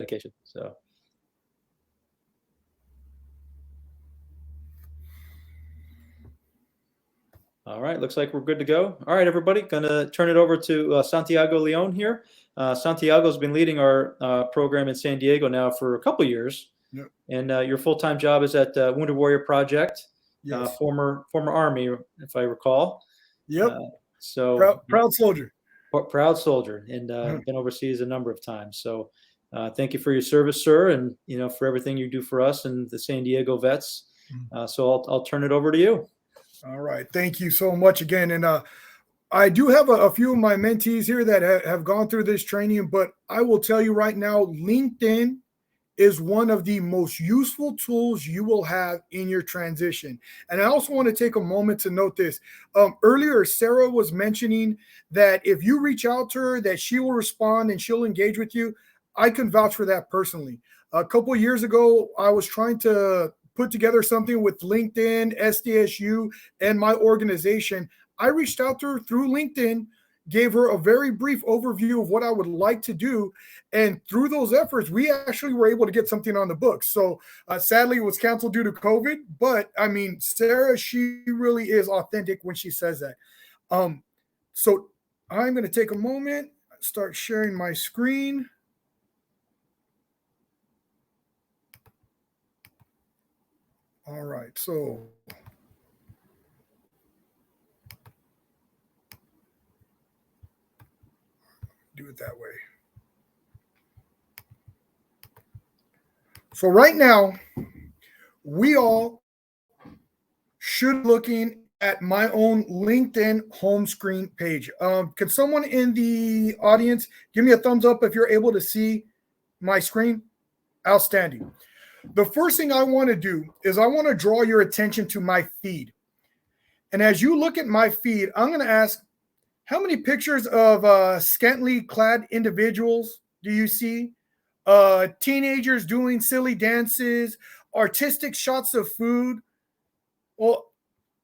dedication. So. All right, looks like we're good to go. All right, everybody, going to turn it over to Santiago Leon here. Santiago's been leading our program in San Diego now for a couple years. Yep. And your full-time job is at Wounded Warrior Project, Yes. former Army, if I recall. Yep. So proud soldier. Proud soldier, and been overseas a number of times. So thank you for your service, sir, and for everything you do for us and the San Diego vets. So I'll turn it over to you. All right. Thank you so much again. And I do have a few of my mentees here that have gone through this training, but I will tell you right now, LinkedIn is one of the most useful tools you will have in your transition. And I also want to take a moment to note this. Earlier, Sarah was mentioning that if you reach out to her, that she will respond and she'll engage with you. I can vouch for that personally. A couple of years ago, I was trying to put together something with LinkedIn, SDSU, and my organization. I reached out to her through LinkedIn, gave her a very brief overview of what I would like to do. And through those efforts, we actually were able to get something on the books. So sadly, it was canceled due to COVID. But I mean, Sarah, she really is authentic when she says that. So I'm going to take a moment, start sharing my screen. All right, so do it that way. So right now, we all should be looking at my own LinkedIn home screen page. Can someone in the audience give me a thumbs up if you're able to see my screen? Outstanding. The first thing I want to do is I want to draw your attention to my feed. And as you look at my feed, I'm going to ask, how many pictures of scantily clad individuals do you see? Teenagers doing silly dances, artistic shots of food. Well,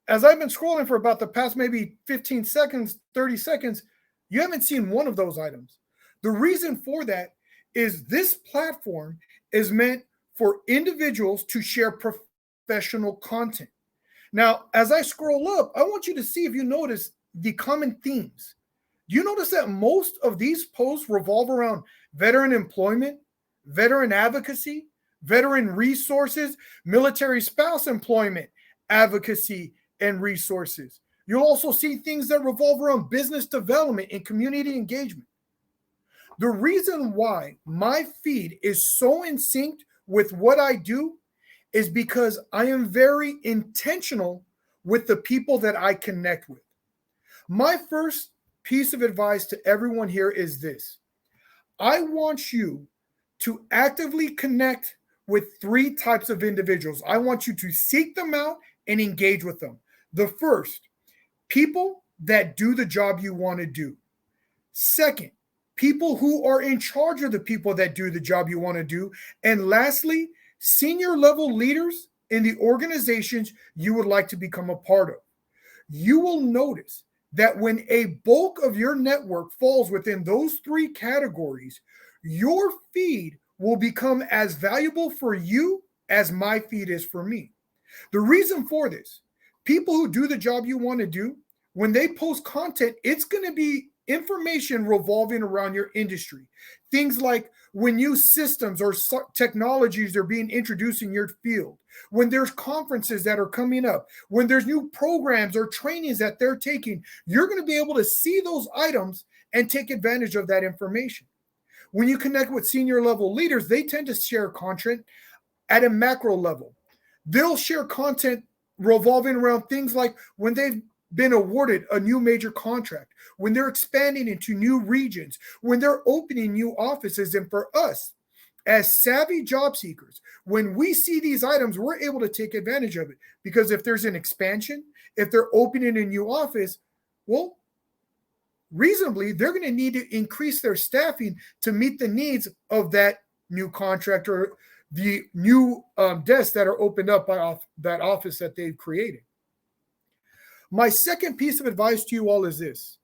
as I've been scrolling for about the past maybe 15 seconds, 30 seconds, you haven't seen one of those items. The reason for that is this platform is meant for individuals to share professional content. Now, as I scroll up, I want you to see if you notice the common themes. Do you notice that most of these posts revolve around veteran employment, veteran advocacy, veteran resources, military spouse employment, advocacy, and resources? You'll also see things that revolve around business development and community engagement. The reason why my feed is so in sync with what I do is because I am very intentional with the people that I connect with. My first piece of advice to everyone here is this. I want you to actively connect with 3 types of individuals. I want you to seek them out and engage with them. The first, people that do the job you want to do. Second, people who are in charge of the people that do the job you want to do. And lastly, senior level leaders in the organizations you would like to become a part of. You will notice that when a bulk of your network falls within those 3 categories, your feed will become as valuable for you as my feed is for me. The reason for this, people who do the job you want to do, when they post content, it's going to be information revolving around your industry. Things like when new systems or technologies are being introduced in your field, when there's conferences that are coming up, when there's new programs or trainings that they're taking, you're going to be able to see those items and take advantage of that information. When you connect with senior level leaders, they tend to share content at a macro level. They'll share content revolving around things like when they've been awarded a new major contract, when they're expanding into new regions, when they're opening new offices. And for us, as savvy job seekers, when we see these items, we're able to take advantage of it. Because if there's an expansion, if they're opening a new office, well, reasonably, they're going to need to increase their staffing to meet the needs of that new contract or the new desks that are opened up by that office that they've created. My second piece of advice to you all is this.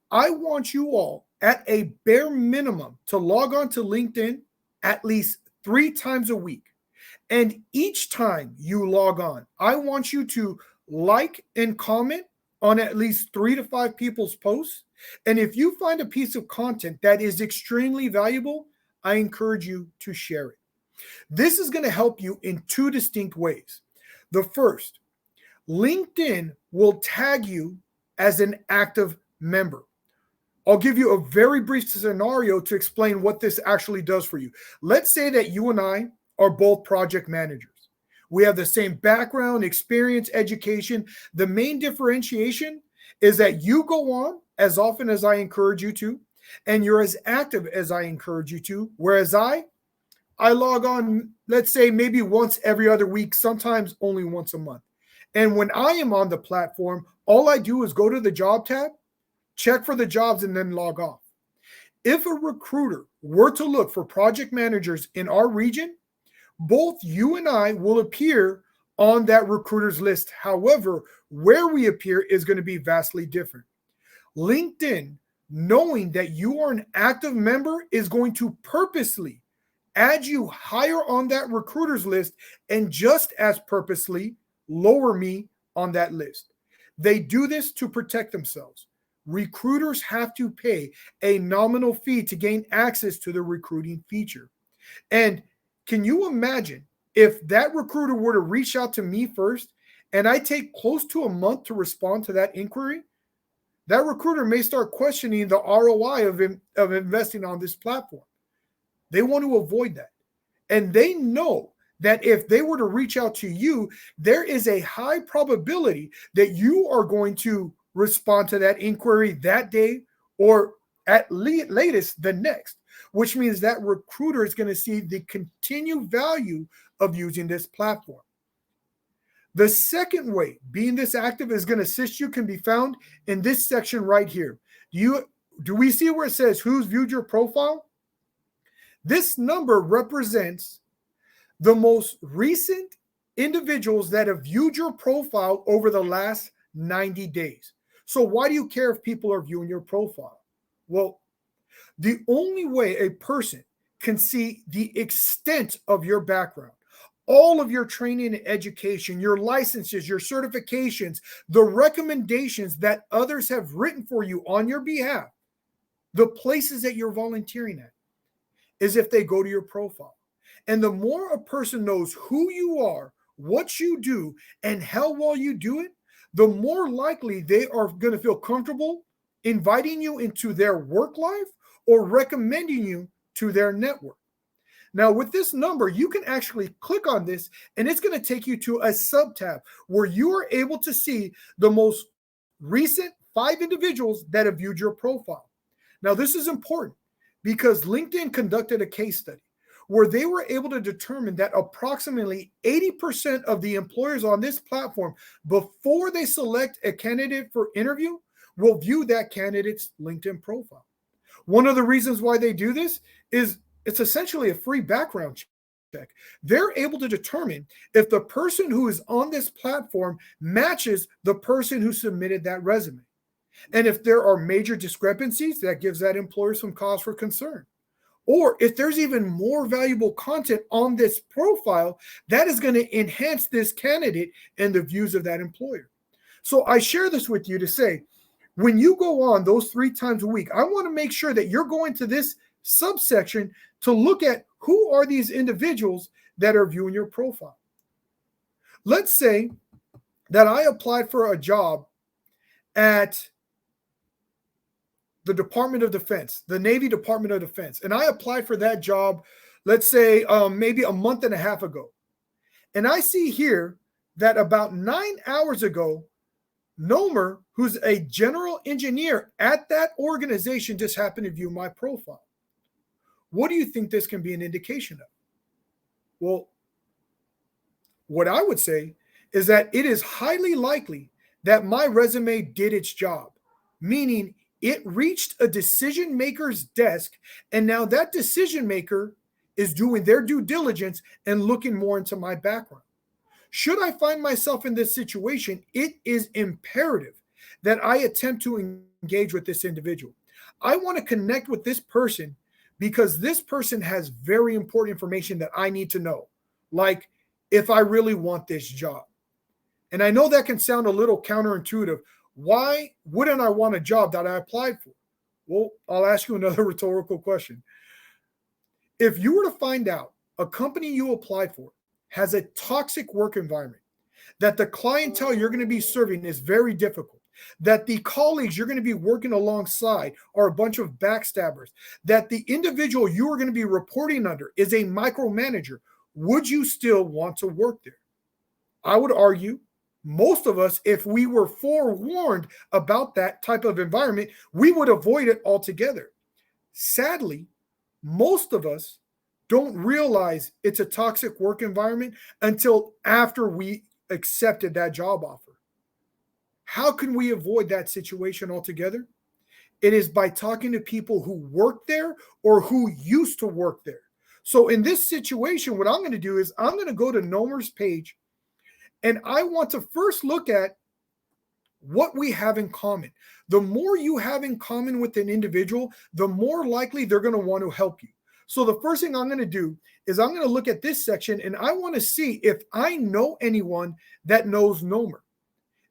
I want you all at a bare minimum to log on to LinkedIn at least 3 times a week. And each time you log on, I want you to like and comment on at least 3 to 5 people's posts. And if you find a piece of content that is extremely valuable, I encourage you to share it. This is going to help you in 2 distinct ways. The first, LinkedIn will tag you as an active member. I'll give you a very brief scenario to explain what this actually does for you. Let's say that you and I are both project managers. We have the same background, experience, education. The main differentiation is that you go on as often as I encourage you to, and you're as active as I encourage you to, whereas I log on, let's say maybe once every other week, sometimes only once a month. And when I am on the platform, all I do is go to the job tab, check for the jobs, and then log off. If a recruiter were to look for project managers in our region, both you and I will appear on that recruiter's list. However, where we appear is going to be vastly different. LinkedIn, knowing that you are an active member, is going to purposely add you higher on that recruiter's list and just as purposely lower me on that list. They do this to protect themselves. Recruiters have to pay a nominal fee to gain access to the recruiting feature. And can you imagine if that recruiter were to reach out to me first and I take close to a month to respond to that inquiry? That recruiter may start questioning the ROI of investing on this platform. They want to avoid that. And they know that if they were to reach out to you, there is a high probability that you are going to respond to that inquiry that day or at latest the next, which means that recruiter is going to see the continued value of using this platform. The second way being this active is going to assist you can be found in this section right here. Do we see where it says who's viewed your profile? This number represents the most recent individuals that have viewed your profile over the last 90 days. So why do you care if people are viewing your profile? Well, the only way a person can see the extent of your background, all of your training and education, your licenses, your certifications, the recommendations that others have written for you on your behalf, the places that you're volunteering at, is if they go to your profile. And the more a person knows who you are, what you do, and how well you do it, the more likely they are going to feel comfortable inviting you into their work life or recommending you to their network. Now, with this number, you can actually click on this, and it's going to take you to a sub-tab where you are able to see the most recent 5 individuals that have viewed your profile. Now, this is important because LinkedIn conducted a case study where they were able to determine that approximately 80% of the employers on this platform, before they select a candidate for interview, will view that candidate's LinkedIn profile. One of the reasons why they do this is it's essentially a free background check. They're able to determine if the person who is on this platform matches the person who submitted that resume. And if there are major discrepancies, that gives that employer some cause for concern. Or if there's even more valuable content on this profile, that is going to enhance this candidate and the views of that employer. So I share this with you to say, when you go on those 3 times a week, I want to make sure that you're going to this subsection to look at who are these individuals that are viewing your profile. Let's say that I applied for a job at the Department of Defense, the Navy Department of Defense. And I applied for that job, let's say maybe a month and a half ago. And I see here that about 9 hours ago, Nomer, who's a general engineer at that organization, just happened to view my profile. What do you think this can be an indication of? Well, what I would say is that it is highly likely that my resume did its job, meaning it reached a decision maker's desk, and now that decision maker is doing their due diligence and looking more into my background. Should I find myself in this situation, it is imperative that I attempt to engage with this individual. I want to connect with this person because this person has very important information that I need to know, like if I really want this job. And I know that can sound a little counterintuitive. Why wouldn't I want a job that I applied for? Well, I'll ask you another rhetorical question. If you were to find out a company you applied for has a toxic work environment, that the clientele you're going to be serving is very difficult, that the colleagues you're going to be working alongside are a bunch of backstabbers, that the individual you are going to be reporting under is a micromanager, would you still want to work there? I would argue most of us, if we were forewarned about that type of environment, we would avoid it altogether. Sadly, most of us don't realize it's a toxic work environment until after we accepted that job offer. How can we avoid that situation altogether? It is by talking to people who work there or who used to work there. So in this situation, what I'm going to do is I'm going to go to Nomer's page, and I want to first look at what we have in common. The more you have in common with an individual, the more likely they're going to want to help you. So the first thing I'm going to do is I'm going to look at this section, and I want to see if I know anyone that knows Nomer.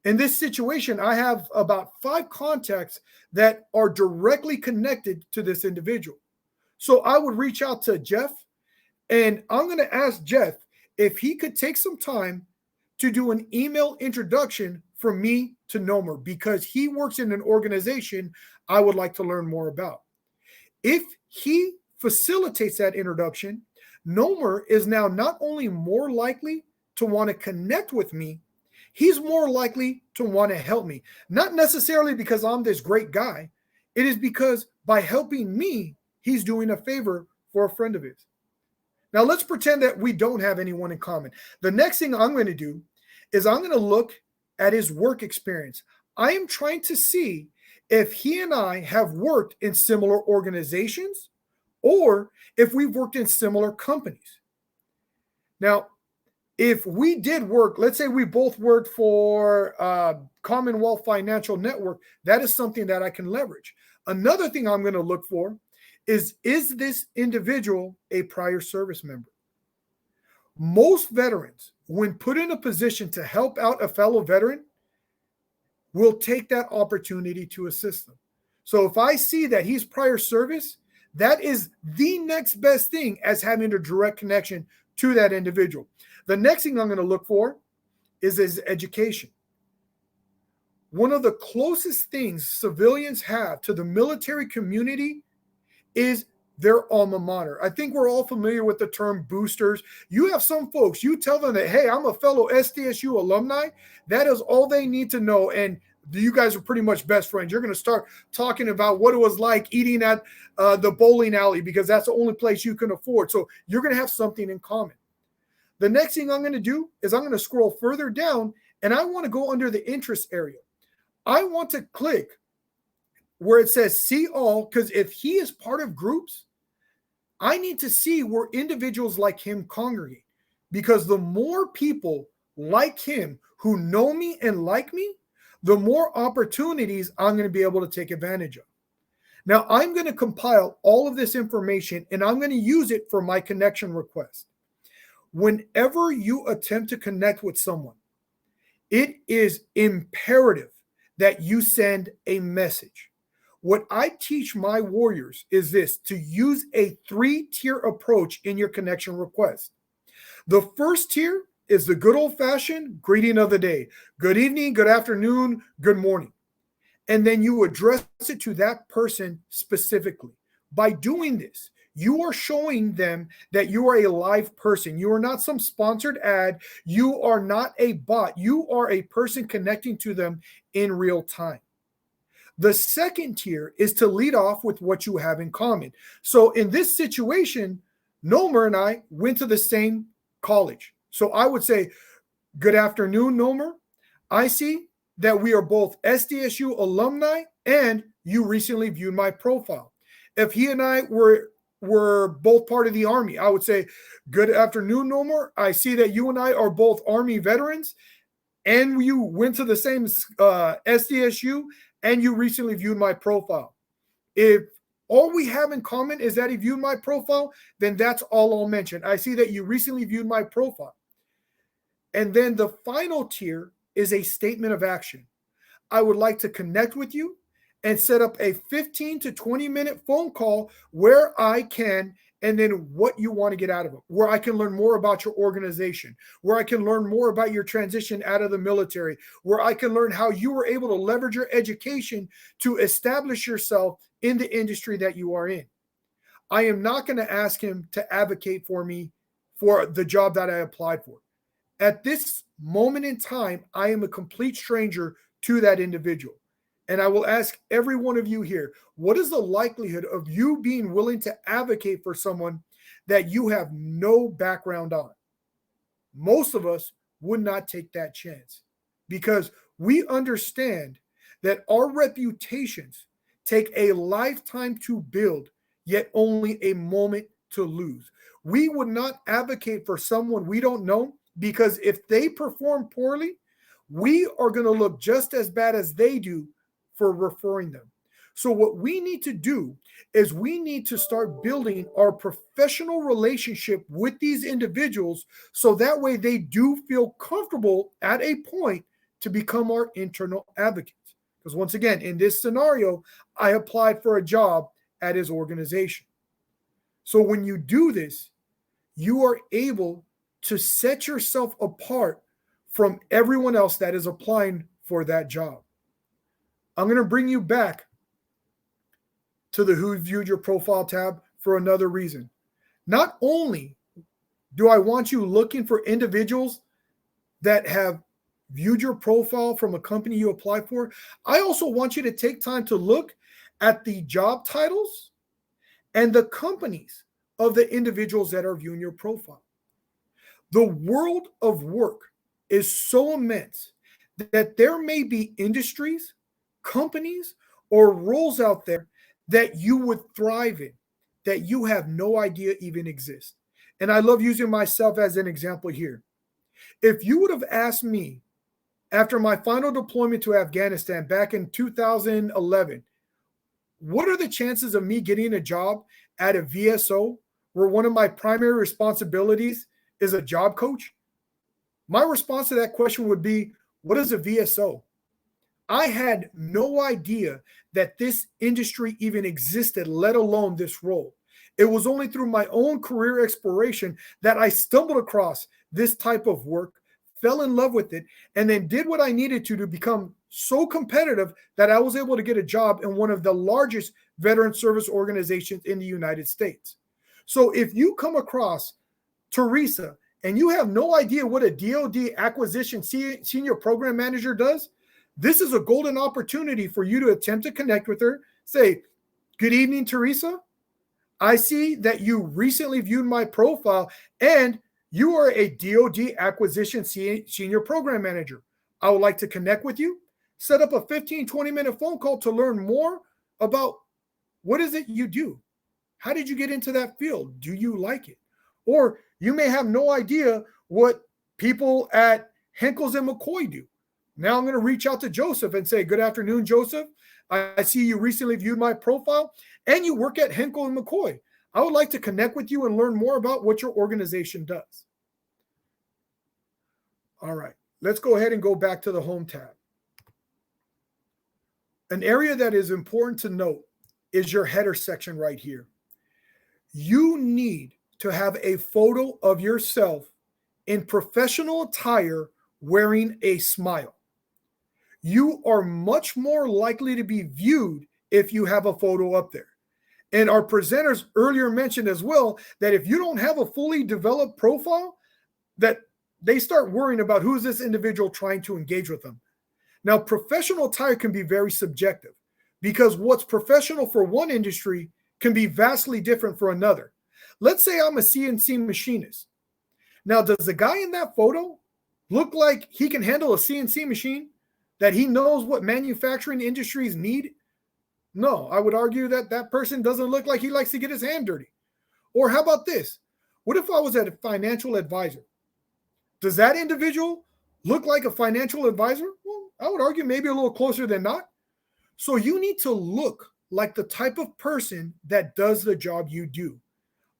In this situation, I have about 5 contacts that are directly connected to this individual. So I would reach out to Jeff, and I'm going to ask Jeff if he could take some time to do an email introduction from me to Nomer, because he works in an organization I would like to learn more about. If he facilitates that introduction, Nomer is now not only more likely to want to connect with me, he's more likely to want to help me. Not necessarily because I'm this great guy. It is because by helping me, he's doing a favor for a friend of his. Now let's pretend that we don't have anyone in common. The next thing I'm going to do is I'm going to look at his work experience. I am trying to see if he and I have worked in similar organizations or if we've worked in similar companies. Now, if we did work, let's say we both worked for Commonwealth Financial Network, that is something that I can leverage. Another thing I'm going to look for is this individual a prior service member? Most veterans, when put in a position to help out a fellow veteran, will take that opportunity to assist them. So if I see that he's prior service, that is the next best thing as having a direct connection to that individual. The next thing I'm going to look for is his education. One of the closest things civilians have to the military community is their alma mater. I think we're all familiar with the term boosters. You have some folks, you tell them that, hey, I'm a fellow SDSU alumni. That is all they need to know. And you guys are pretty much best friends. You're going to start talking about what it was like eating at the bowling alley, because that's the only place you can afford. So you're going to have something in common. The next thing I'm going to do is I'm going to scroll further down, and I want to go under the interest area. I want to click where it says see all, because if he is part of groups, I need to see where individuals like him congregate, because the more people like him who know me and like me, the more opportunities I'm going to be able to take advantage of. Now, I'm going to compile all of this information, and I'm going to use it for my connection request. Whenever you attempt to connect with someone, it is imperative that you send a message. What I teach my warriors is this: to use a 3-tier approach in your connection request. The first tier is the good old-fashioned greeting of the day. Good evening, good afternoon, good morning. And then you address it to that person specifically. By doing this, you are showing them that you are a live person. You are not some sponsored ad. You are not a bot. You are a person connecting to them in real time. The second tier is to lead off with what you have in common. So in this situation, Nomer and I went to the same college. So I would say, good afternoon, Nomer. I see that we are both SDSU alumni, and you recently viewed my profile. If he and I were both part of the Army, I would say, good afternoon, Nomer. I see that you and I are both Army veterans, and you went to the same SDSU, and you recently viewed my profile. If all we have in common is that he viewed my profile, then that's all I'll mention. I see that you recently viewed my profile. And then the final tier is a statement of action. I would like to connect with you and set up a 15 to 20-minute phone call where I can, and then what you want to get out of it, where I can learn more about your organization, where I can learn more about your transition out of the military, where I can learn how you were able to leverage your education to establish yourself in the industry that you are in. I am not going to ask him to advocate for me for the job that I applied for. At this moment in time, I am a complete stranger to that individual. And I will ask every one of you here, what is the likelihood of you being willing to advocate for someone that you have no background on? Most of us would not take that chance because we understand that our reputations take a lifetime to build, yet only a moment to lose. We would not advocate for someone we don't know because if they perform poorly, we are going to look just as bad as they do for referring them. So what we need to do is we need to start building our professional relationship with these individuals so that way they do feel comfortable at a point to become our internal advocates. Because once again, in this scenario, I applied for a job at his organization. So when you do this, you are able to set yourself apart from everyone else that is applying for that job. I'm going to bring you back to the Who Viewed Your Profile tab for another reason. Not only do I want you looking for individuals that have viewed your profile from a company you apply for, I also want you to take time to look at the job titles and the companies of the individuals that are viewing your profile. The world of work is so immense that there may be industries, companies, or roles out there that you would thrive in, that you have no idea even exist. And I love using myself as an example here. If you would have asked me after my final deployment to Afghanistan back in 2011, what are the chances of me getting a job at a VSO where one of my primary responsibilities is a job coach? My response to that question would be, what is a VSO? I had no idea that this industry even existed, let alone this role. It was only through my own career exploration that I stumbled across this type of work, fell in love with it, and then did what I needed to become so competitive that I was able to get a job in one of the largest veteran service organizations in the United States. So if you come across Teresa and you have no idea what a DoD acquisition senior program manager does, this is a golden opportunity for you to attempt to connect with her. Say, good evening, Teresa. I see that you recently viewed my profile and you are a DoD acquisition senior program manager. I would like to connect with you, set up a 15, 20-minute phone call to learn more about what is it you do? How did you get into that field? Do you like it? Or you may have no idea what people at Henkels and McCoy do. Now I'm going to reach out to Joseph and say, good afternoon, Joseph. I see you recently viewed my profile and you work at Henkel and McCoy. I would like to connect with you and learn more about what your organization does. All right, let's go ahead and go back to the home tab. An area that is important to note is your header section right here. You need to have a photo of yourself in professional attire wearing a smile. You are much more likely to be viewed if you have a photo up there. And our presenters earlier mentioned as well that if you don't have a fully developed profile, that they start worrying about who is this individual trying to engage with them. Now, professional attire can be very subjective because what's professional for one industry can be vastly different for another. Let's say I'm a CNC machinist. Now, does the guy in that photo look like he can handle a CNC machine? That he knows what manufacturing industries need? No, I would argue that that person doesn't look like he likes to get his hand dirty. Or how about this? What if I was a financial advisor? Does that individual look like a financial advisor? Well, I would argue maybe a little closer than not. So you need to look like the type of person that does the job you do.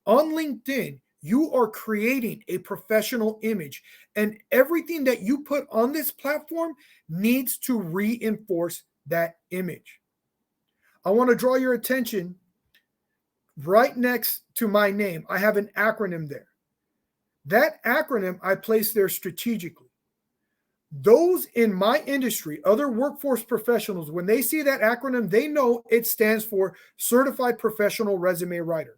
On LinkedIn, you are creating a professional image, and everything that you put on this platform needs to reinforce that image. I want to draw your attention right next to my name. I have an acronym there. That acronym I place there strategically. Those in my industry, other workforce professionals, when they see that acronym, they know it stands for Certified Professional Resume Writer.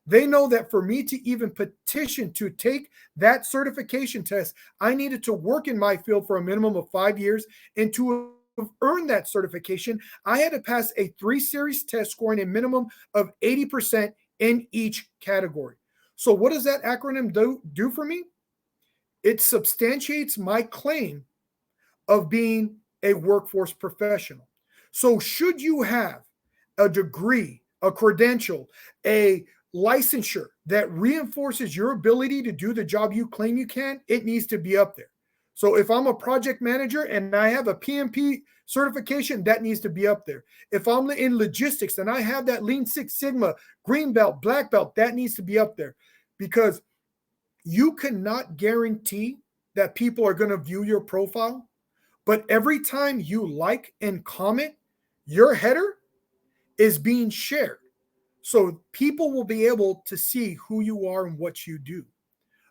They know that for me to even petition to take that certification test, I needed to work in my field for a minimum of 5 years. And to have earned that certification, I had to pass a 3-series test scoring a minimum of 80% in each category. So what does that acronym do for me? It substantiates my claim of being a workforce professional. So should you have a degree, a credential, a licensure that reinforces your ability to do the job you claim you can, it needs to be up there. So if I'm a project manager and I have a PMP certification, that needs to be up there. If I'm in logistics and I have that Lean Six Sigma, green belt, black belt, that needs to be up there, because you cannot guarantee that people are going to view your profile, but every time you like and comment, your header is being shared. So people will be able to see who you are and what you do.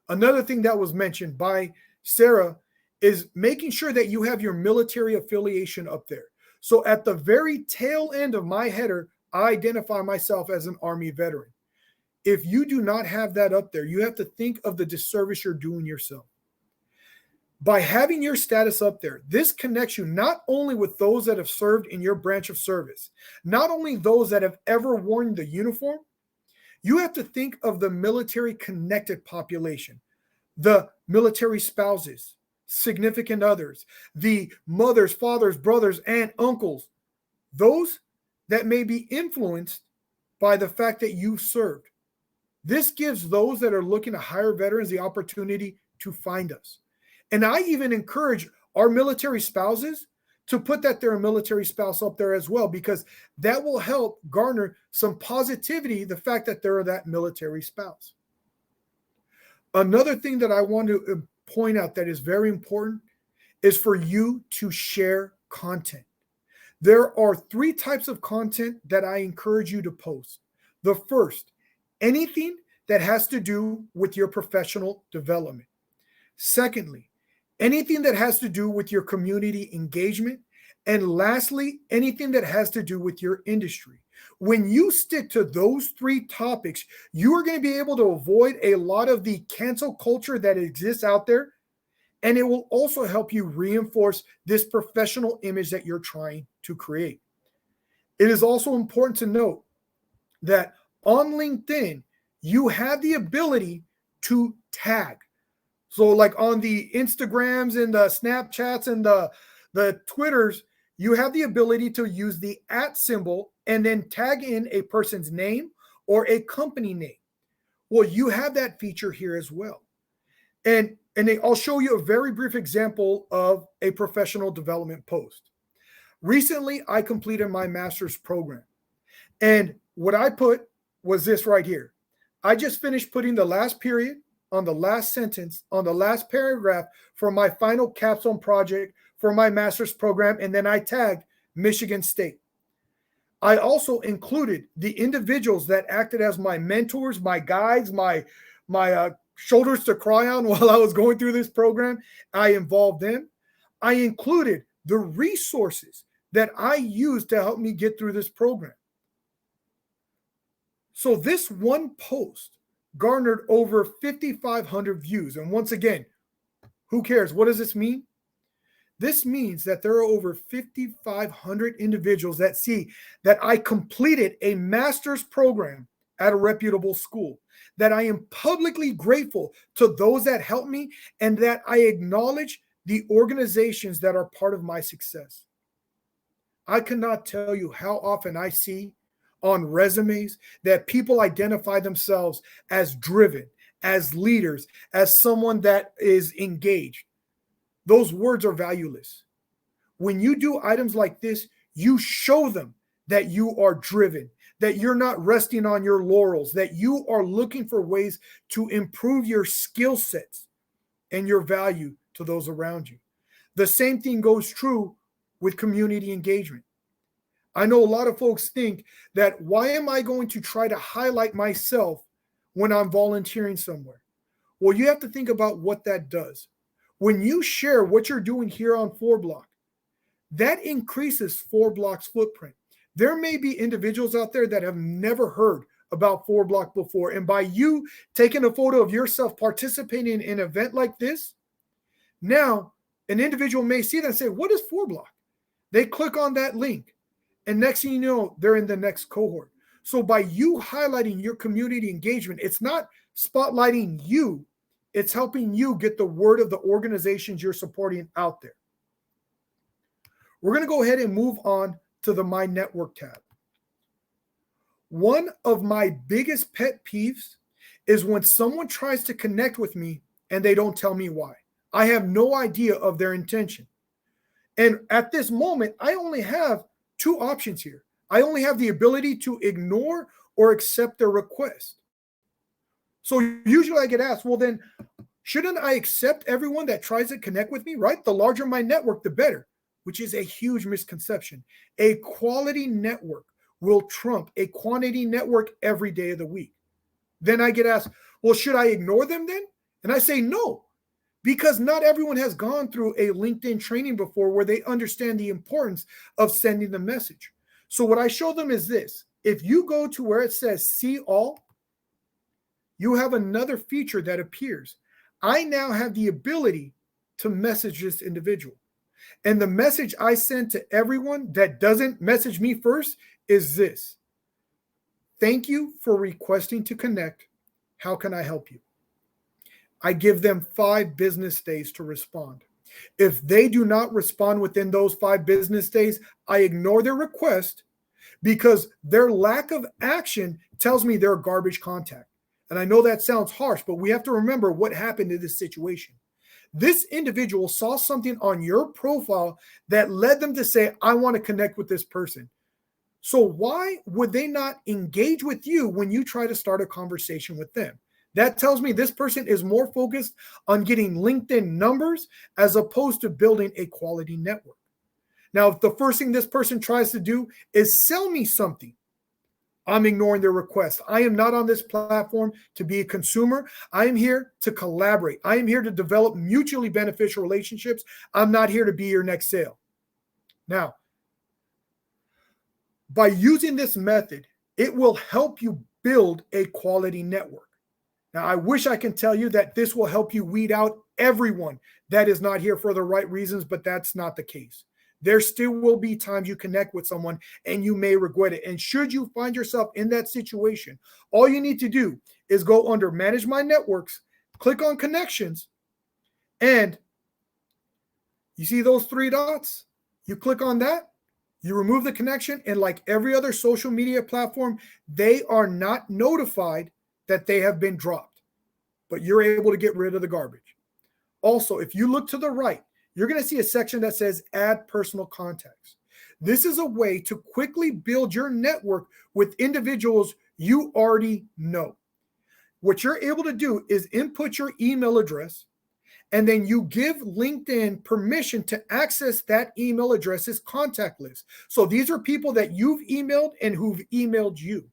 Another thing that was mentioned by Sarah is making sure that you have your military affiliation up there. So at the very tail end of my header, I identify myself as an Army veteran. If you do not have that up there, you have to think of the disservice you're doing yourself. By having your status up there, this connects you not only with those that have served in your branch of service, not only those that have ever worn the uniform, you have to think of the military connected population, the military spouses, significant others, the mothers, fathers, brothers, and uncles, those that may be influenced by the fact that you served. This gives those that are looking to hire veterans the opportunity to find us. And I even encourage our military spouses to put that their military spouse up there as well, because that will help garner some positivity, the fact that they're that military spouse. Another thing that I want to point out that is very important is for you to share content. There are 3 types of content that I encourage you to post. The first, anything that has to do with your professional development. Secondly, anything that has to do with your community engagement. And lastly, anything that has to do with your industry. When you stick to those 3 topics, you are going to be able to avoid a lot of the cancel culture that exists out there. And it will also help you reinforce this professional image that you're trying to create. It is also important to note that on LinkedIn, you have the ability to tag. So like on the Instagrams and the Snapchats and the Twitters, you have the ability to use the @ symbol and then tag in a person's name or a company name. Well, you have that feature here as well. And I'll show you a very brief example of a professional development post. Recently, I completed my master's program. And what I put was this right here. I just finished putting the last period on the last sentence, on the last paragraph for my final capstone project for my master's program, and then I tagged Michigan State. I also included the individuals that acted as my mentors, my guides, my shoulders to cry on while I was going through this program. I involved them. I included the resources that I used to help me get through this program. So this one post garnered over 5,500 views. And once again, who cares? What does this mean? This means that there are over 5,500 individuals that see that I completed a master's program at a reputable school, that I am publicly grateful to those that helped me, and that I acknowledge the organizations that are part of my success. I cannot tell you how often I see on resumes that people identify themselves as driven, as leaders, as someone that is engaged. Those words are valueless. When you do items like this, you show them that you are driven, that you're not resting on your laurels, that you are looking for ways to improve your skill sets and your value to those around you. The same thing goes true with community engagement. I know a lot of folks think that why am I going to try to highlight myself when I'm volunteering somewhere? Well, you have to think about what that does. When you share what you're doing here on 4Block, that increases 4Block's footprint. There may be individuals out there that have never heard about 4Block before. And by you taking a photo of yourself participating in an event like this, now an individual may see that and say, what is 4Block? They click on that link. And next thing you know, they're in the next cohort. So by you highlighting your community engagement, it's not spotlighting you, it's helping you get the word of the organizations you're supporting out there. We're going to go ahead and move on to the My Network tab. One of my biggest pet peeves is when someone tries to connect with me and they don't tell me why. I have no idea of their intention. And at this moment, I only have two options here. I only have the ability to ignore or accept their request. So usually I get asked, well, then shouldn't I accept everyone that tries to connect with me, right? The larger my network, the better, which is a huge misconception. A quality network will trump a quantity network every day of the week. Then I get asked, well, should I ignore them then? And I say no, because not everyone has gone through a LinkedIn training before where they understand the importance of sending the message. So what I show them is this. If you go to where it says see all, you have another feature that appears. I now have the ability to message this individual. And the message I send to everyone that doesn't message me first is this. Thank you for requesting to connect. How can I help you? I give them 5 business days to respond. If they do not respond within those 5 business days, I ignore their request because their lack of action tells me they're a garbage contact. And I know that sounds harsh, but we have to remember what happened in this situation. This individual saw something on your profile that led them to say, I want to connect with this person. So why would they not engage with you when you try to start a conversation with them? That tells me this person is more focused on getting LinkedIn numbers as opposed to building a quality network. Now, if the first thing this person tries to do is sell me something, I'm ignoring their request. I am not on this platform to be a consumer. I am here to collaborate. I am here to develop mutually beneficial relationships. I'm not here to be your next sale. Now, by using this method, it will help you build a quality network. Now, I wish I can tell you that this will help you weed out everyone that is not here for the right reasons, but that's not the case. There still will be times you connect with someone and you may regret it. And should you find yourself in that situation, all you need to do is go under Manage My Networks, click on Connections, and you see those 3 dots? You click on that, you remove the connection, and like every other social media platform, they are not notified that they have been dropped, but you're able to get rid of the garbage. Also, if you look to the right, you're going to see a section that says Add Personal Contacts. This is a way to quickly build your network with individuals you already know. What you're able to do is input your email address, and then you give LinkedIn permission to access that email address's contact list. So these are people that you've emailed and who've emailed you.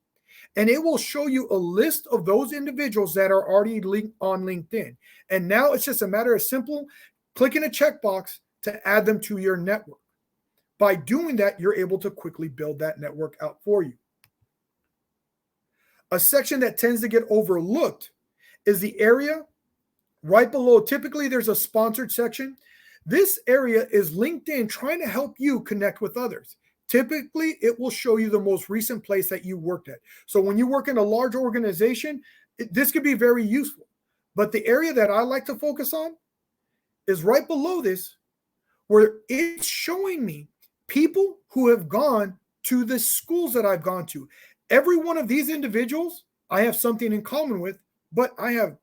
And it will show you a list of those individuals that are already linked on LinkedIn. And now it's just a matter of simple clicking a checkbox to add them to your network. By doing that, you're able to quickly build that network out for you. A section that tends to get overlooked is the area right below. Typically, there's a sponsored section. This area is LinkedIn trying to help you connect with others. Typically, it will show you the most recent place that you worked at. So when you work in a large organization, this could be very useful. But the area that I like to focus on is right below this, where it's showing me people who have gone to the schools that I've gone to. Every one of these individuals, I have something in common with, but I have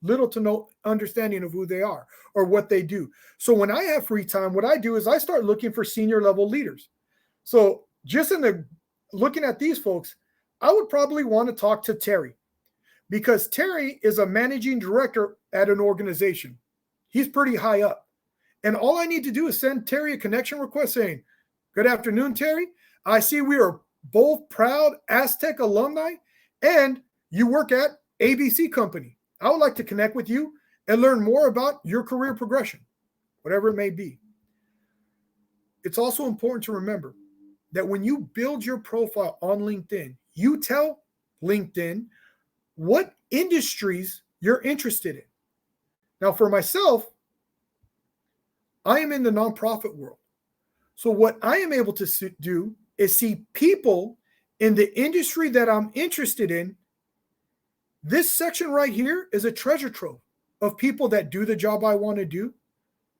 little to no understanding of who they are or what they do. So when I have free time, what I do is I start looking for senior level leaders. So just in the looking at these folks, I would probably want to talk to Terry, because Terry is a managing director at an organization. He's pretty high up. And all I need to do is send Terry a connection request saying, "Good afternoon, Terry. I see we are both proud Aztec alumni and you work at ABC Company. I would like to connect with you and learn more about your career progression," whatever it may be. It's also important to remember that when you build your profile on LinkedIn, you tell LinkedIn what industries you're interested in. Now, for myself, I am in the nonprofit world. So what I am able to do is see people in the industry that I'm interested in. This section right here is a treasure trove of people that do the job I want to do,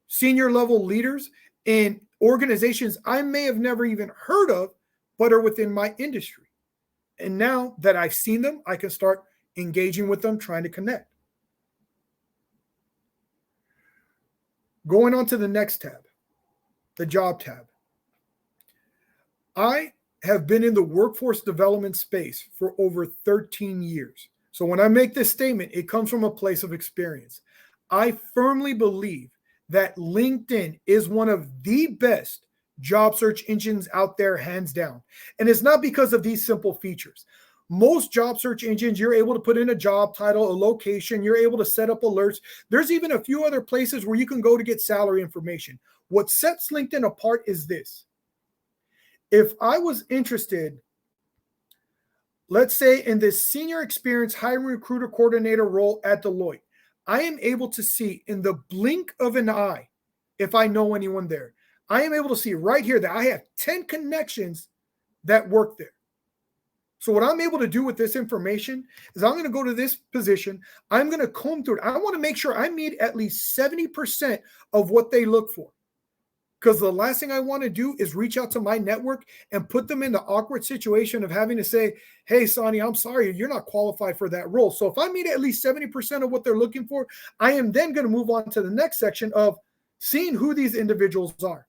senior level leaders in organizations I may have never even heard of, but are within my industry. And now that I've seen them, I can start engaging with them, trying to connect. Going on to the next tab, the job tab. I have been in the workforce development space for over 13 years. So when I make this statement, it comes from a place of experience. I firmly believe that LinkedIn is one of the best job search engines out there, hands down. And it's not because of these simple features. Most job search engines, you're able to put in a job title, a location, you're able to set up alerts. There's even a few other places where you can go to get salary information. What sets LinkedIn apart is this. If I was interested, let's say in this senior experience hiring recruiter coordinator role at Deloitte, I am able to see in the blink of an eye, if I know anyone there, I am able to see right here that I have 10 connections that work there. So what I'm able to do with this information is I'm going to go to this position. I'm going to comb through it. I want to make sure I meet at least 70% of what they look for. Because the last thing I want to do is reach out to my network and put them in the awkward situation of having to say, "Hey, Sonny, I'm sorry, you're not qualified for that role." So if I meet at least 70% of what they're looking for, I am then going to move on to the next section of seeing who these individuals are.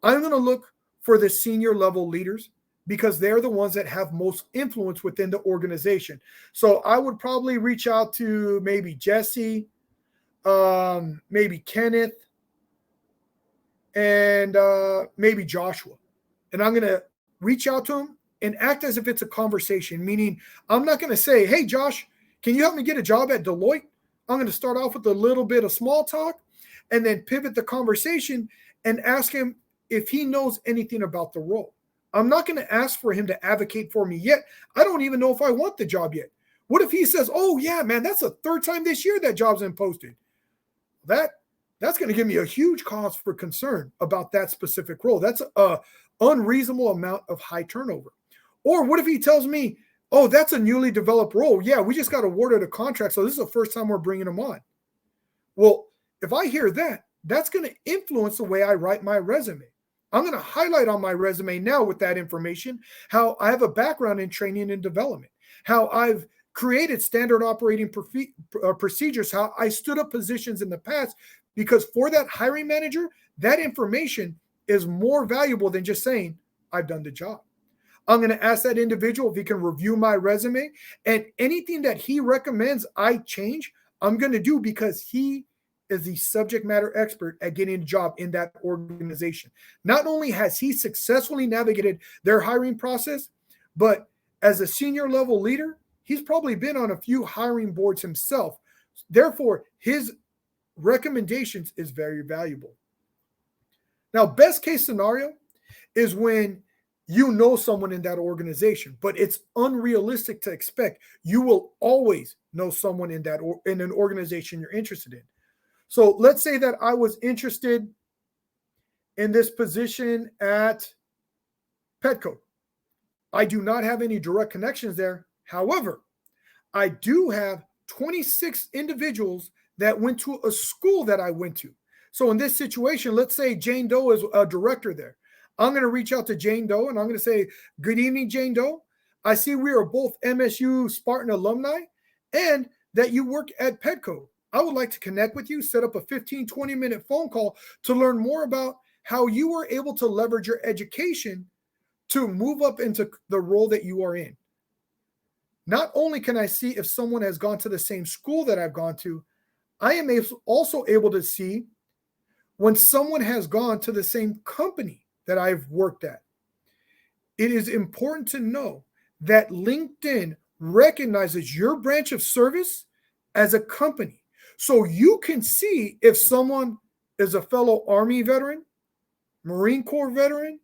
I'm going to look for the senior level leaders because they're the ones that have most influence within the organization. So I would probably reach out to maybe Jesse, maybe Kenneth, and maybe Joshua. And I'm going to reach out to him and act as if it's a conversation, meaning I'm not going to say, "Hey, Josh, can you help me get a job at Deloitte?" I'm going to start off with a little bit of small talk and then pivot the conversation and ask him if he knows anything about the role. I'm not going to ask for him to advocate for me yet. I don't even know if I want the job yet. What if he says, "Oh, yeah, man, that's the third time this year that job's been posted"? That's going to give me a huge cause for concern about that specific role. That's an unreasonable amount of high turnover. Or what if he tells me, "Oh, that's a newly developed role. Yeah, we just got awarded a contract, so this is the first time we're bringing them on." Well, if I hear that, that's going to influence the way I write my resume. I'm going to highlight on my resume now with that information how I have a background in training and development, how I've created standard operating procedures, how I stood up positions in the past, because for that hiring manager, that information is more valuable than just saying, "I've done the job." I'm going to ask that individual if he can review my resume, and anything that he recommends I change, I'm going to do because he is the subject matter expert at getting a job in that organization. Not only has he successfully navigated their hiring process, but as a senior level leader, he's probably been on a few hiring boards himself. Therefore, his recommendations is very valuable. Now, best case scenario is when you know someone in that organization, but it's unrealistic to expect you will always know someone in that in an organization you're interested in. So let's say that I was interested in this position at Petco. I do not have any direct connections there. However, I do have 26 individuals that went to a school that I went to. So in this situation, let's say Jane Doe is a director there. I'm going to reach out to Jane Doe and I'm going to say, "Good evening, Jane Doe. I see we are both MSU Spartan alumni and that you work at Petco. I would like to connect with you, set up a 15-20 minute phone call to learn more about how you were able to leverage your education to move up into the role that you are in. Not only can I see if someone has gone to the same school that I've gone to, I am also able to see when someone has gone to the same company that I've worked at. It is important to know that LinkedIn recognizes your branch of service as a company. So you can see if someone is a fellow Army veteran, Marine Corps veteran,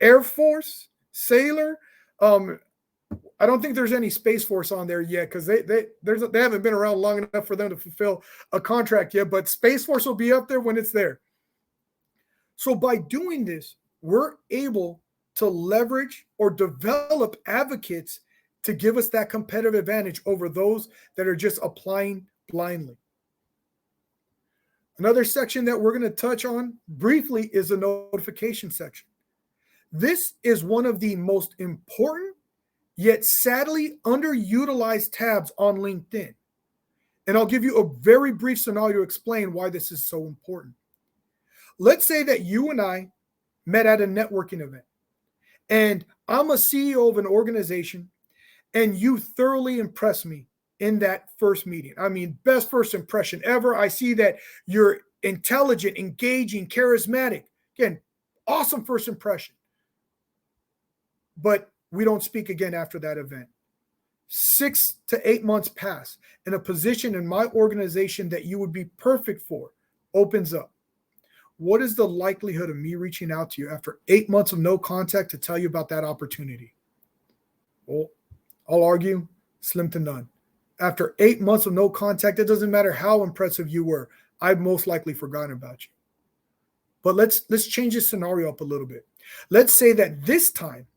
Air Force, sailor. I don't think there's any Space Force on there yet because they haven't been around long enough for them to fulfill a contract yet, but Space Force will be up there when it's there. So by doing this, we're able to leverage or develop advocates to give us that competitive advantage over those that are just applying blindly. Another section that we're going to touch on briefly is the notification section. This is one of the most important yet sadly underutilized tabs on LinkedIn. And I'll give you a very brief scenario to explain why this is so important. Let's say that you and I met at a networking event, and I'm a CEO of an organization, and you thoroughly impressed me in that first meeting. I mean, best first impression ever. I see that you're intelligent, engaging, charismatic. Again, awesome first impression. But we don't speak again after that event. 6 to 8 months pass, and a position in my organization that you would be perfect for opens up. What is the likelihood of me reaching out to you after 8 months of no contact to tell you about that opportunity? Well, I'll argue slim to none. After 8 months of no contact, it doesn't matter how impressive you were, I've most likely forgotten about you. But let's change this scenario up a little bit. Let's say that this time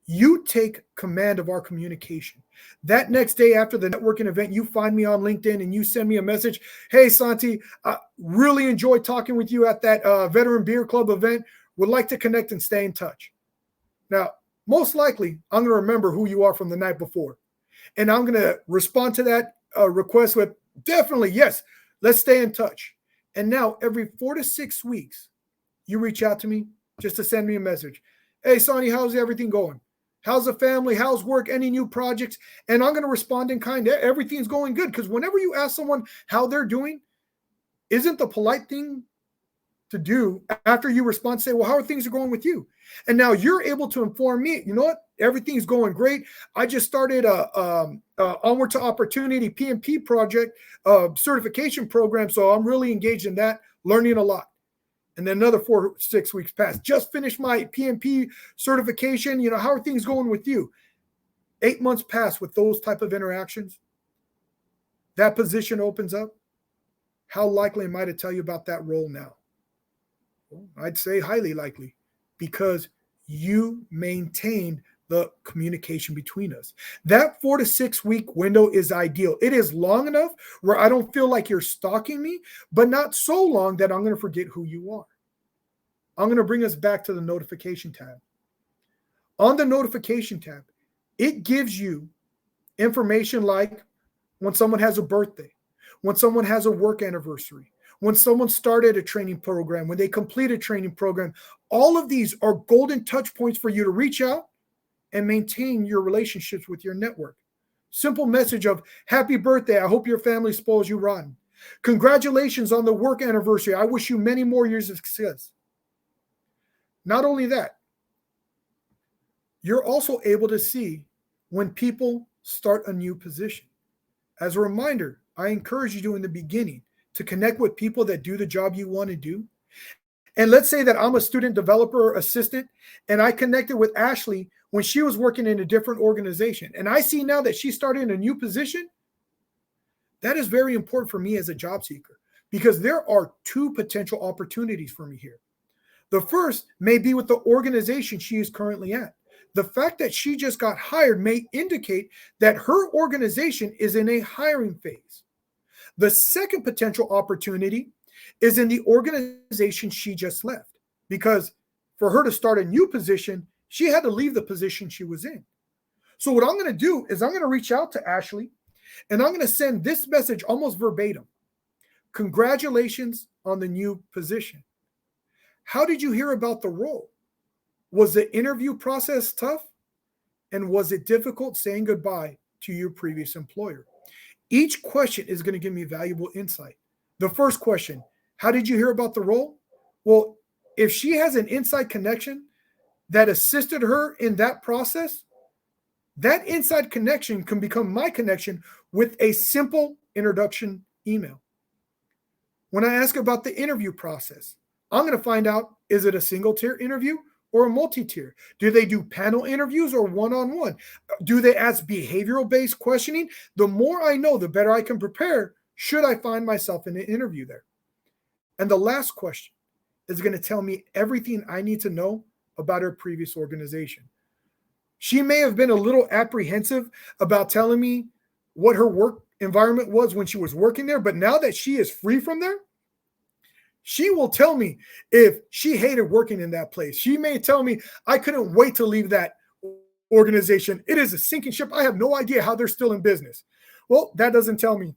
you take command of our communication. That next day after the networking event, you find me on LinkedIn and you send me a message. Hey, Santi, really enjoyed talking with you at that Veteran Beer Club event. Would like to connect and stay in touch. Now, most likely, I'm going to remember who you are from the night before. And I'm going to respond to that request with definitely, yes, let's stay in touch. And now every 4 to 6 weeks, you reach out to me just to send me a message. Hey, Santi, how's everything going? How's the family? How's work? Any new projects? And I'm going to respond in kind. Everything's going good. Because whenever you ask someone how they're doing, isn't the polite thing to do after you respond, say, well, how are things going with you? And now you're able to inform me, you know what? Everything's going great. I just started a Onward to Opportunity PMP project certification program. So I'm really engaged in that, learning a lot. And then another 4 to 6 weeks pass. Just finished my PMP certification. You know, how are things going with you? 8 months pass with those type of interactions. That position opens up. How likely am I to tell you about that role now? Well, I'd say highly likely, because you maintained the communication between us. That 4 to 6 week window is ideal. It is long enough where I don't feel like you're stalking me, but not so long that I'm going to forget who you are. I'm going to bring us back to the notification tab. On the notification tab, it gives you information like when someone has a birthday, when someone has a work anniversary, when someone started a training program, when they complete a training program. All of these are golden touch points for you to reach out and maintain your relationships with your network. Simple message of happy birthday. I hope your family spoils you rotten. Congratulations on the work anniversary. I wish you many more years of success. Not only that, you're also able to see when people start a new position. As a reminder, I encourage you to in the beginning to connect with people that do the job you want to do. And let's say that I'm a student developer assistant and I connected with Ashley when she was working in a different organization. And I see now that she started in a new position. That is very important for me as a job seeker because there are 2 potential opportunities for me here. The first may be with the organization she is currently at. The fact that she just got hired may indicate that her organization is in a hiring phase. The second potential opportunity is in the organization she just left, because for her to start a new position, she had to leave the position she was in. So what I'm going to do is I'm going to reach out to Ashley and I'm going to send this message almost verbatim. Congratulations on the new position. How did you hear about the role? Was the interview process tough? And was it difficult saying goodbye to your previous employer? Each question is going to give me valuable insight. The first question, how did you hear about the role? Well, if she has an inside connection that assisted her in that process, that inside connection can become my connection with a simple introduction email. When I ask about the interview process, I'm going to find out, is it a single tier interview or a multi-tier? Do they do panel interviews or one-on-one? Do they ask behavioral-based questioning? The more I know, the better I can prepare should I find myself in an interview there. And the last question is going to tell me everything I need to know about her previous organization. She may have been a little apprehensive about telling me what her work environment was when she was working there, but now that she is free from there, she will tell me if she hated working in that place. She may tell me, I couldn't wait to leave that organization. It is a sinking ship. I have no idea how they're still in business. Well, that doesn't tell me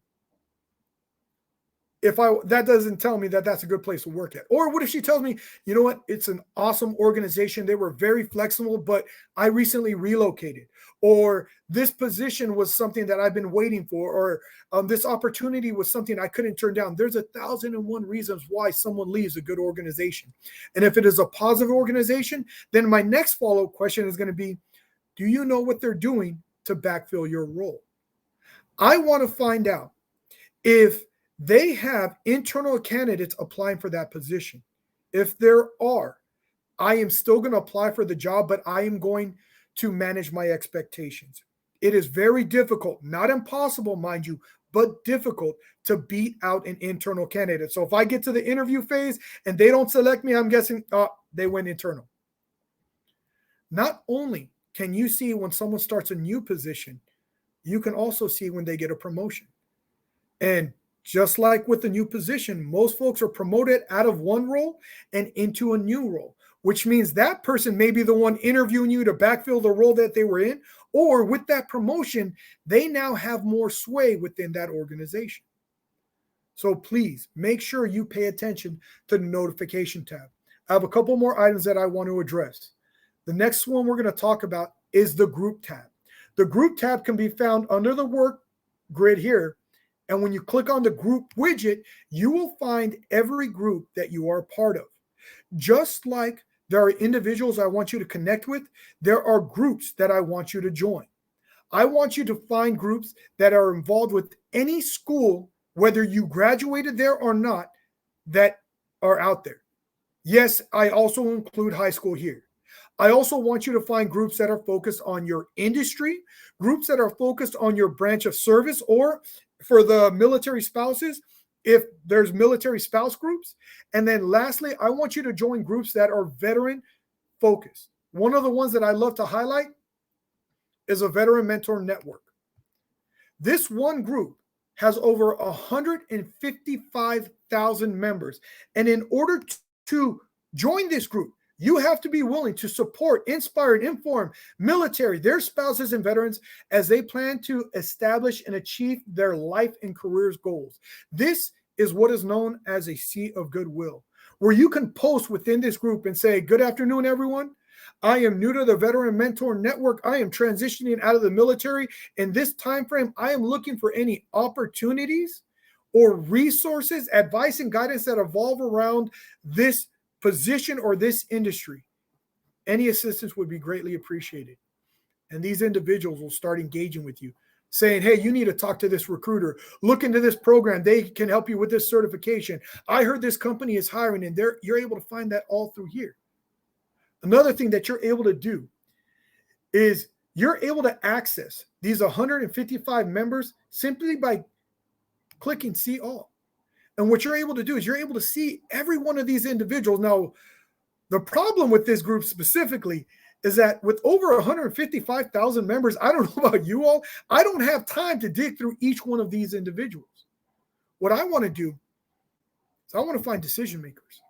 that that's a good place to work at. Or what if she tells me, you know what, it's an awesome organization. They were very flexible, but I recently relocated. Or this position was something that I've been waiting for, or this opportunity was something I couldn't turn down. There's 1,001 reasons why someone leaves a good organization. And if it is a positive organization, then my next follow-up question is going to be, do you know what they're doing to backfill your role? I want to find out if they have internal candidates applying for that position. If there are, I am still going to apply for the job, but I am going to manage my expectations. It is very difficult, not impossible, mind you, but difficult to beat out an internal candidate. So if I get to the interview phase and they don't select me, I'm guessing they went internal. Not only can you see when someone starts a new position, you can also see when they get a promotion. And just like with the new position, most folks are promoted out of one role and into a new role, which means that person may be the one interviewing you to backfill the role that they were in, or with that promotion, they now have more sway within that organization. So please make sure you pay attention to the notification tab. I have a couple more items that I want to address. The next one we're going to talk about is the group tab. The group tab can be found under the work grid here. And when you click on the group widget, you will find every group that you are a part of. Just like there are individuals I want you to connect with, there are groups that I want you to join. I want you to find groups that are involved with any school, whether you graduated there or not, that are out there. Yes, I also include high school here. I also want you to find groups that are focused on your industry, groups that are focused on your branch of service, or for the military spouses, if there's military spouse groups. And then lastly, I want you to join groups that are veteran focused. One of the ones that I love to highlight is a Veteran Mentor Network. This one group has over 155,000 members. And in order to join this group, you have to be willing to support, inspire, and inform military, their spouses, and veterans as they plan to establish and achieve their life and careers goals. This is what is known as a seat of goodwill, where you can post within this group and say, good afternoon, everyone. I am new to the Veteran Mentor Network. I am transitioning out of the military. In this time frame, I am looking for any opportunities or resources, advice, and guidance that evolve around this position or this industry. Any assistance would be greatly appreciated. And these individuals will start engaging with you, saying, hey, you need to talk to this recruiter. Look into this program. They can help you with this certification. I heard this company is hiring, and you're able to find that all through here. Another thing that you're able to do is you're able to access these 155 members simply by clicking See All. And what you're able to do is you're able to see every one of these individuals. Now, the problem with this group specifically is that with over 155,000 members, I don't know about you all, I don't have time to dig through each one of these individuals. What I want to do is I want to find decision makers.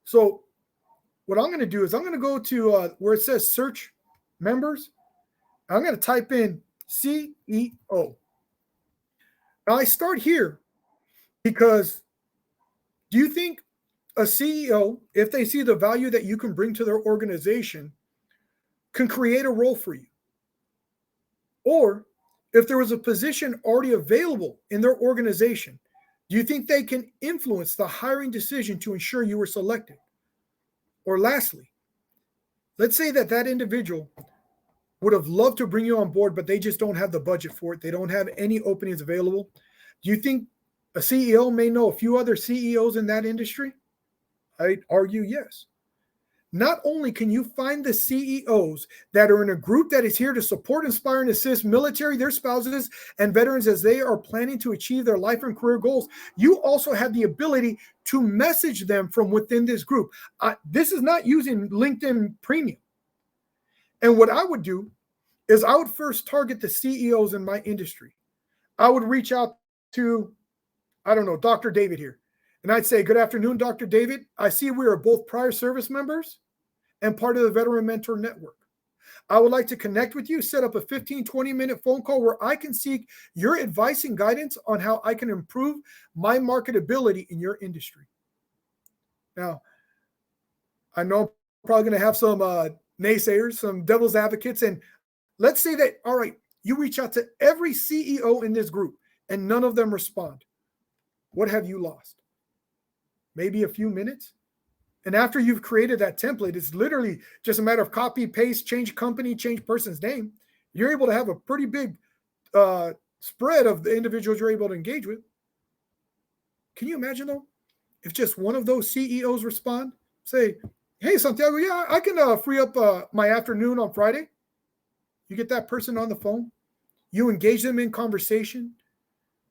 So what I'm going to do is I'm going to go to where it says search members. I'm going to type in CEO. Now I start here because do you think a CEO, if they see the value that you can bring to their organization, can create a role for you? Or if there was a position already available in their organization, do you think they can influence the hiring decision to ensure you were selected? Or lastly, let's say that that individual would have loved to bring you on board, but they just don't have the budget for it. They don't have any openings available. Do you think a CEO may know a few other CEOs in that industry? I'd argue yes. Not only can you find the CEOs that are in a group that is here to support, inspire, and assist military, their spouses, and veterans as they are planning to achieve their life and career goals, you also have the ability to message them from within this group. This is not using LinkedIn Premium. And what I would do is I would first target the CEOs in my industry. I would reach out to, I don't know, Dr. David here. And I'd say, good afternoon, Dr. David. I see we are both prior service members and part of the Veteran Mentor Network. I would like to connect with you, set up a 15, 20-minute phone call where I can seek your advice and guidance on how I can improve my marketability in your industry. Now, I know I'm probably going to have some naysayers, some devil's advocates. And let's say that, all right, you reach out to every CEO in this group and none of them respond. What have you lost? Maybe a few minutes. And after you've created that template, it's literally just a matter of copy, paste, change company, change person's name. You're able to have a pretty big spread of the individuals you're able to engage with. Can you imagine though, if just one of those CEOs respond, say, hey, Santiago, yeah, I can free up my afternoon on Friday. You get that person on the phone. You engage them in conversation.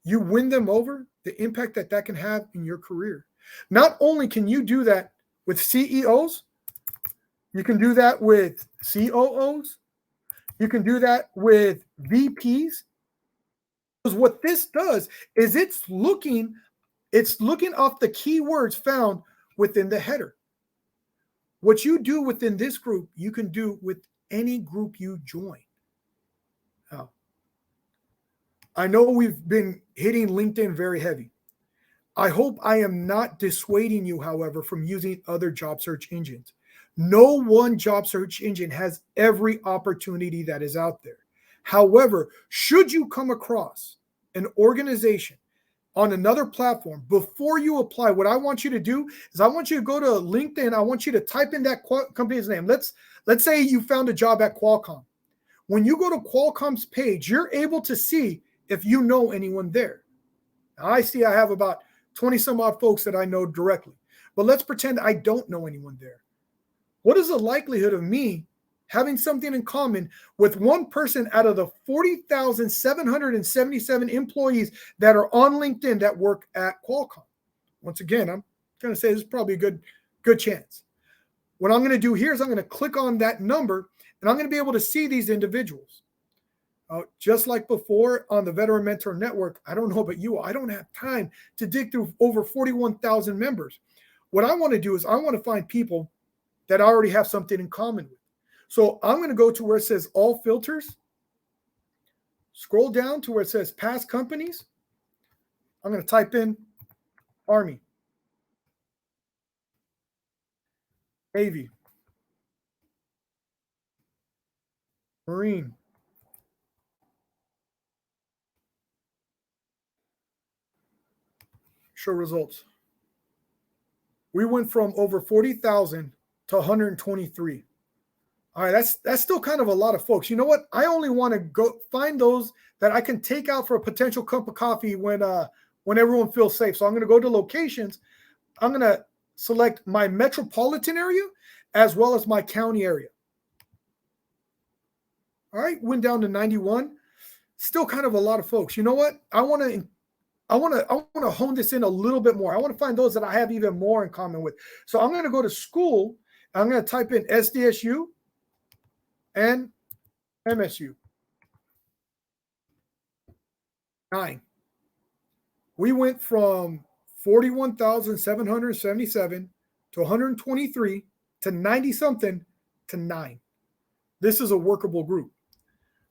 You win them over. The impact that that can have in your career. Not only can you do that with CEOs, you can do that with COOs. You can do that with VPs. Because what this does is it's looking off the keywords found within the header. What you do within this group, you can do with any group you join. Now, I know we've been hitting LinkedIn very heavy. I hope I am not dissuading you, however, from using other job search engines. No one job search engine has every opportunity that is out there. However, should you come across an organization on another platform, before you apply, what I want you to do is I want you to go to LinkedIn. I want you to type in that company's name. Let's say you found a job at Qualcomm. When you go to Qualcomm's page, you're able to see if you know anyone there. Now, I see I have about 20 some odd folks that I know directly, but let's pretend I don't know anyone there. What is the likelihood of me having something in common with one person out of the 40,777 employees that are on LinkedIn that work at Qualcomm? Once again, I'm going to say this is probably a good chance. What I'm going to do here is I'm going to click on that number and I'm going to be able to see these individuals. Just like before on the Veteran Mentor Network, I don't know about you, I don't have time to dig through over 41,000 members. What I want to do is I want to find people that I already have something in common with. So I'm going to go to where it says all filters, scroll down to where it says past companies. I'm going to type in Army, Navy, Marine, show results. We went from over 40,000 to 123. All right, that's still kind of a lot of folks. You know what? I only want to go find those that I can take out for a potential cup of coffee when everyone feels safe. So I'm going to go to locations. I'm going to select my metropolitan area as well as my county area. All right, went down to 91. Still kind of a lot of folks. You know what? I want to hone this in a little bit more. I want to find those that I have even more in common with. So I'm going to go to school. I'm going to type in SDSU and MSU. 9. We went from 41,777 to 123 to 90 something to 9. This is a workable group.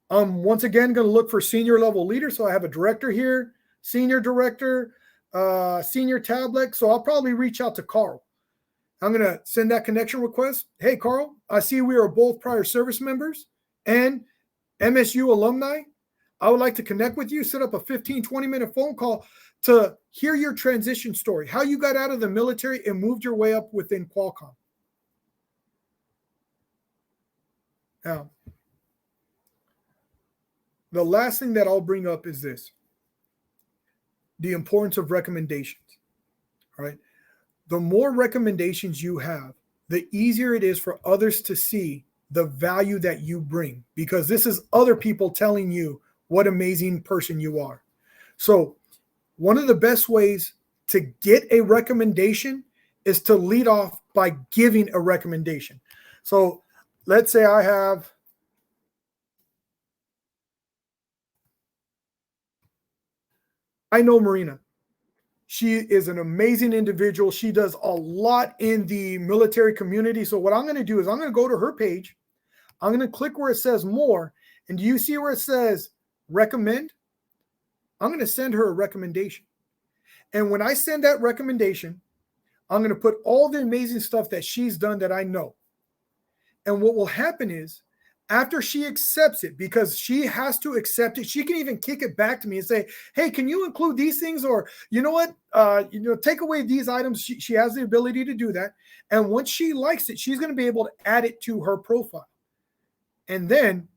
Once again, going to look for senior level leaders. So I have a director here, senior director, senior tablet. So I'll probably reach out to Carl. I'm going to send that connection request. Hey, Carl, I see we are both prior service members and MSU alumni. I would like to connect with you, set up a 15, 20-minute phone call to hear your transition story, how you got out of the military and moved your way up within Qualcomm. Now, the last thing that I'll bring up is this: the importance of recommendations. All right. The more recommendations you have, the easier it is for others to see the value that you bring, because this is other people telling you what amazing person you are. So one of the best ways to get a recommendation is to lead off by giving a recommendation. So let's say I know Marina. She is an amazing individual. She does a lot in the military community. So what I'm going to do is I'm going to go to her page. I'm going to click where it says more. And do you see where it says recommend? I'm going to send her a recommendation. And when I send that recommendation, I'm going to put all the amazing stuff that she's done that I know. And what will happen is, after she accepts it, because she has to accept it, she can even kick it back to me and say, hey, can you include these things? Or, you know what, take away these items. She has the ability to do that. And once she likes it, she's going to be able to add it to her profile. And then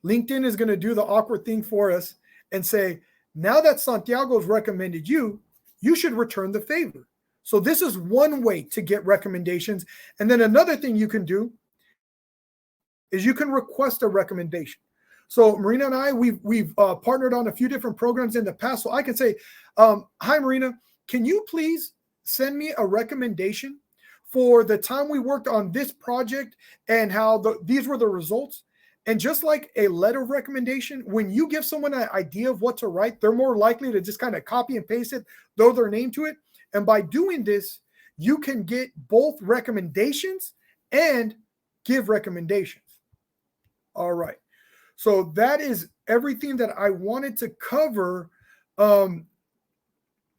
LinkedIn is going to do the awkward thing for us and say, now that Santiago's recommended you, you should return the favor. So this is one way to get recommendations. And then another thing you can do is you can request a recommendation. So Marina and I, we've partnered on a few different programs in the past. So I can say, hi, Marina, can you please send me a recommendation for the time we worked on this project and how these were the results? And just like a letter of recommendation, when you give someone an idea of what to write, they're more likely to just kind of copy and paste it, throw their name to it. And by doing this, you can get both recommendations and give recommendations. All right. So that is everything that I wanted to cover.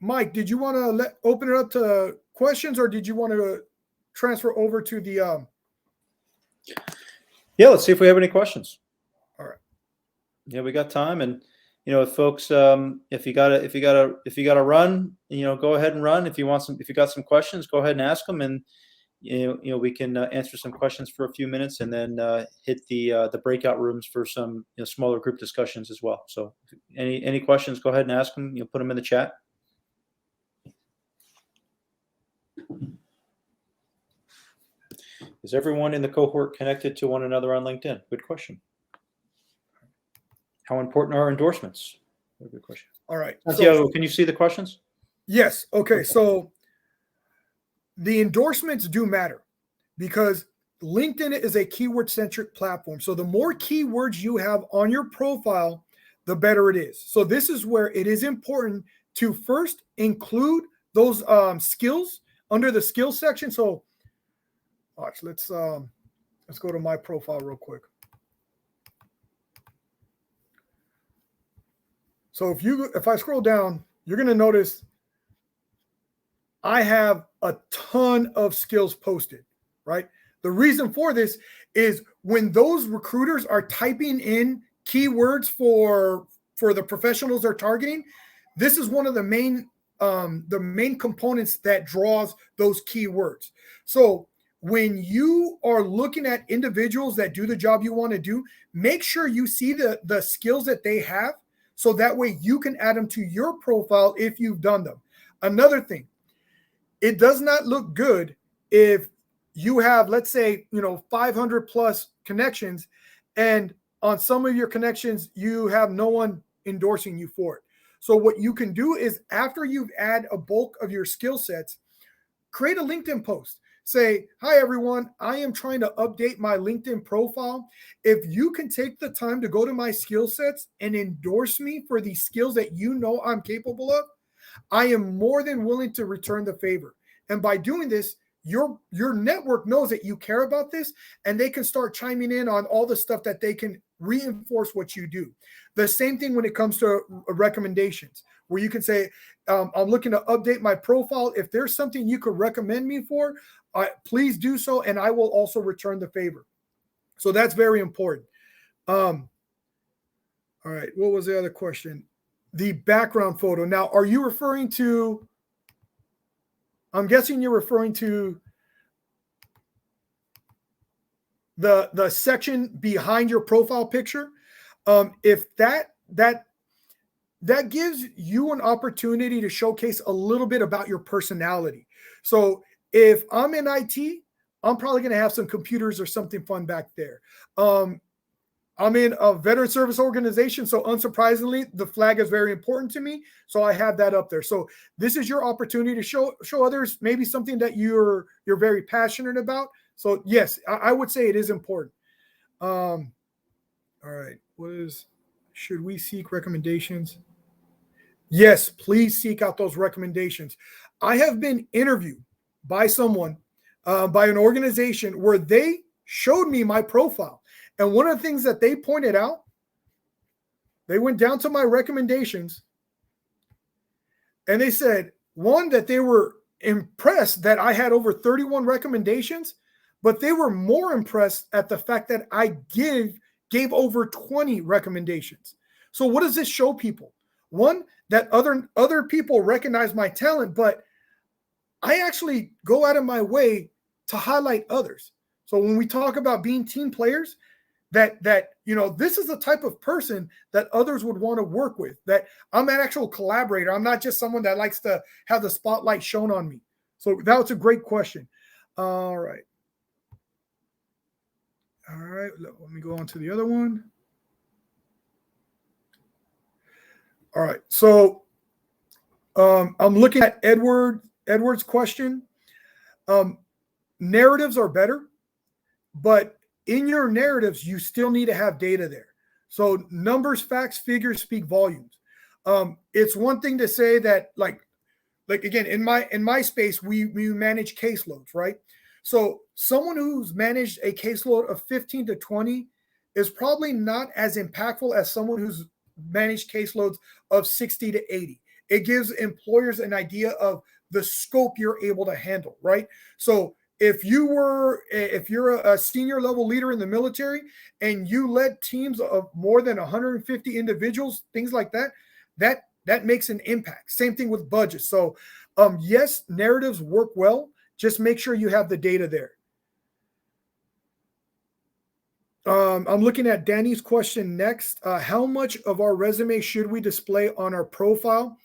Mike, did you want to open it up to questions, or did you want to transfer over to the Yeah, let's see if we have any questions. All right. Yeah, we got time. And if folks, if you gotta run, go ahead and run. If you got some questions, go ahead and ask them, and we can answer some questions for a few minutes, and then hit the breakout rooms for some smaller group discussions as well. So any questions, go ahead and ask them. Put them in the chat. Is everyone in the cohort connected to one another on LinkedIn? Good question. How important are endorsements? Good question. All right. Santiago, can you see the questions? Yes. Okay. So the endorsements do matter, because LinkedIn is a keyword-centric platform. So the more keywords you have on your profile, the better it is. So this is where it is important to first include those skills under the skills section. So watch, let's go to my profile real quick. So if I scroll down, you're going to notice I have a ton of skills posted, right? The reason for this is when those recruiters are typing in keywords for the professionals they're targeting, this is one of the main components that draws those keywords. So when you are looking at individuals that do the job you want to do, make sure you see the skills that they have, so that way you can add them to your profile if you've done them. Another thing, it does not look good if you have, let's say, 500 plus connections, and on some of your connections, you have no one endorsing you for it. So what you can do is, after you've added a bulk of your skill sets, create a LinkedIn post. Say, hi, everyone. I am trying to update my LinkedIn profile. If you can take the time to go to my skill sets and endorse me for the skills that you know I'm capable of, I am more than willing to return the favor. And by doing this, your network knows that you care about this, and they can start chiming in on all the stuff that they can reinforce what you do. The same thing when it comes to recommendations, where you can say, I'm looking to update my profile. If there's something you could recommend me for, please do so, and I will also return the favor. So that's very important. All right, what was the other question? The background photo. Now, are you referring to, I'm guessing you're referring to the section behind your profile picture. If that gives you an opportunity to showcase a little bit about your personality. So if I'm in IT, I'm probably going to have some computers or something fun back there. I'm in a veteran service organization, so unsurprisingly, the flag is very important to me. So I have that up there. So this is your opportunity to show others maybe something that you're very passionate about. So yes, I would say it is important. All right, should we seek recommendations? Yes, please seek out those recommendations. I have been interviewed by someone, by an organization where they showed me my profile. And one of the things that they pointed out, they went down to my recommendations and they said, one, that they were impressed that I had over 31 recommendations, but they were more impressed at the fact that I gave over 20 recommendations. So what does this show people? One, that other people recognize my talent, but I actually go out of my way to highlight others. So when we talk about being team players, that this is the type of person that others would want to work with, that I'm an actual collaborator. I'm not just someone that likes to have the spotlight shown on me. So that was a great question. All right. Let me go on to the other one. All right. So I'm looking at Edward's question. Narratives are better, but in your narratives, you still need to have data there. So numbers, facts, figures speak volumes. It's one thing to say that, like again, in my space, we manage caseloads, right? So someone who's managed a caseload of 15 to 20 is probably not as impactful as someone who's managed caseloads of 60 to 80. It gives employers an idea of the scope you're able to handle, right? So if you're a senior level leader in the military and you led teams of more than 150 individuals, things like that, that makes an impact. Same thing with budgets. So yes, narratives work well. Just make sure you have the data there. I'm looking at Danny's question next. How much of our resume should we display on our profile?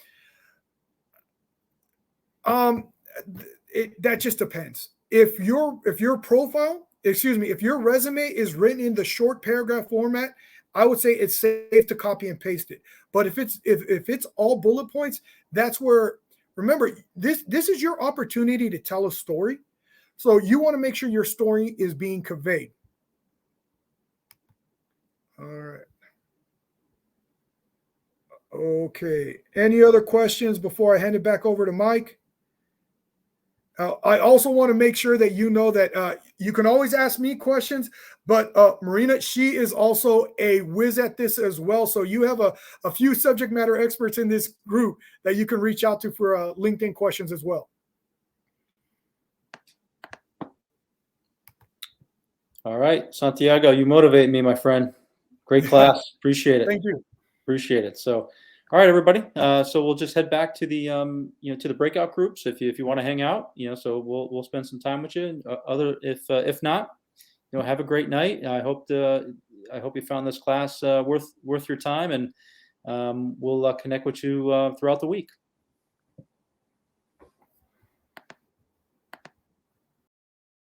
That just depends. If your resume is written in the short paragraph format, I would say it's safe to copy and paste it. But if it's all bullet points, that's where, remember, this is your opportunity to tell a story. So you want to make sure your story is being conveyed. All right. Okay. Any other questions before I hand it back over to Mike? I also want to make sure that you know that you can always ask me questions, but Marina, she is also a whiz at this as well. So you have a few subject matter experts in this group that you can reach out to for LinkedIn questions as well. All right, Santiago, you motivate me, my friend. Great class. Appreciate it. Thank you. Appreciate it. So, all right, everybody. So we'll just head back to the to the breakout groups if you want to hang out. So we'll spend some time with you. If not, have a great night. I hope you found this class worth your time, and we'll connect with you throughout the week.